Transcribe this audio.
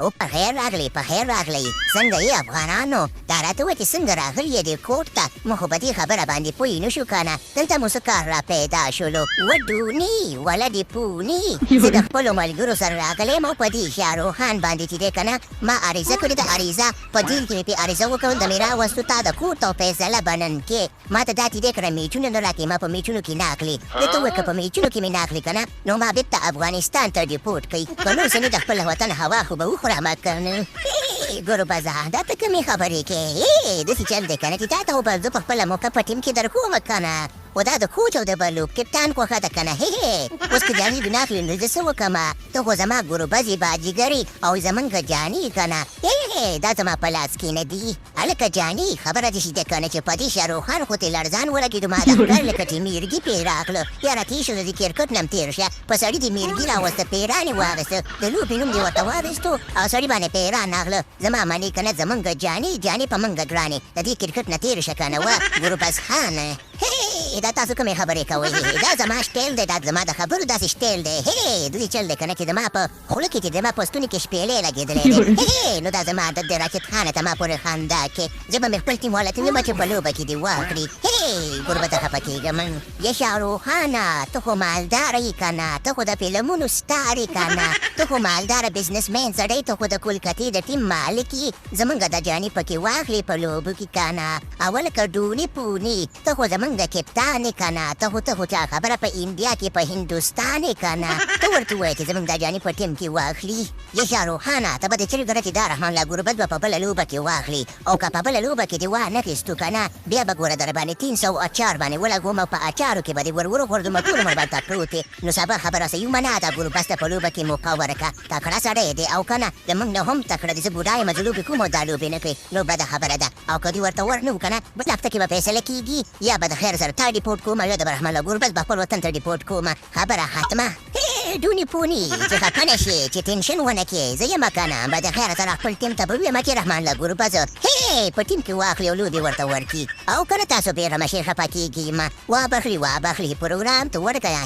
او په خیر راغلی څنګه یې افغانانو دا راته وایي چې څنګه راغلي دې کوټ ته موږ خو په دې خبره باندې پوه نه شو کنه دلته مو څه کار را پیدا شولو وډوني ولدې پوني زه د خپلو ملګرو سره راغلی یم او په دې شاروخان باندې چې دی کنه ما عریضه کړې ده عریضه په دین کې مې پې عریضه وکړل د مې راوستو تا د کوټ او فیصله به نن کې ما ته دا چې دی کړه میچونه نه راکړې ما په میچونو کې نه اخلي دې ته ووایه که په میچونو کې مې نه اخلي کنه نو ما بېرته افغانستان ته ډیپورټ کوي که نور څه نه د خپل وطن هوا خو به وخورم کنه ګربزه دا ته کومې خبرې کوې داسې چل دی کنه چې تا ته خو به زه په خپله موقع په ټیم کې در کوم کنه و دا د کوچ او د بلوب کپتان خوښه ده کنه اوس که جاني دې نه اخلي نو زه څه وکړم ته خو زما ګربزې باجیګرې او زمونږ جاني کنه دا زما په لاس کې نه دي هلکه جاني خبره دې شي ده کنه چې په دې شاروخان خو تې لړزان ولګېدو ما د ښکر لکه چې میرګي پې راغله یاره تېر شه د کرکټ نه هم تېر شه په سړي دې میرګي راوسته پیران یې واخېسته د لوبې نوم دې ورته واخېستو او سړي باندې پیران راغله زما منې کنه زمونږ جاني په مونږ ګرانې د دې کرکټ نه تېر شه کنه وه ګربز خان دا تاسو کومې خبرې کوئ دا زما شټیل دی دا زما د خبرو داسې شټیل دی داسې چل دی که نه چې زما په خوله کې چې زما په ستوني کې شپېلې لګېدلی دی نو دا زما عادت دی راکټ خانه ته ما پورې خندا کې زه به مې خپل ټیم والا ته ویم چې په لوبه کې دې واخلي ګربزه خفه کېږم یا شاروخانه ته خو مالداره یې که نه ته خو د فلمونو سټار یې که نه ته خو مالداره بزنسمین سړی ته خو د کولکتې د ټیم مالک یې زمونږ د جاني پکې واخلې په لوبو کې که نه اول که ډوني پوني ته خو زمونږ د کپتان یې که نه ته خو چا خبره په انډیا کې په هندوستان یې که نه ته ورته ووایې چې زمونږ د جاني په ټیم کې واخلي یا شاروخانه ته به دې چرې ګره چې دا رحمان الله ګربز به په بله لوبه کې واخلي او که په بله لوبه کې دې وانخېستو که نه بیا به ګوره در باندې 300 اچار باندې ولګوم او په اچارو کې به دې ور وغورځوم ټول عمر به تا پروت وې نو سبا خبره صحیح ومنه دا ګربز ته په لوبه کې موقع ورکړه تکړه سړی دی او که نه زمونږ نه هم تکړه دی زه بوډا یم زه لوبې کوم او دا لوبې نه کوي نو بده خبره ده او که دې ورته ور نه وو که نه بل هفته کې به فیصله کېږي یا به د خیر سره تا ډیپورټ کوم یا د رحمان الله ګربز به خپل وطن ته ډیپورټ کوم خبره ختمه ډوني پوني چې خفه نه شې چې ټینشن ونه کړې زه یم که نه به د خیره سره خپل ټیم ته به ویم چې رحمان الله ګربز په ټیم کې واخلي او لوبې ورته ورکړي او که نه تاسو بېره مشې خفه کېږي وابخلي پروګرام ته ورکړه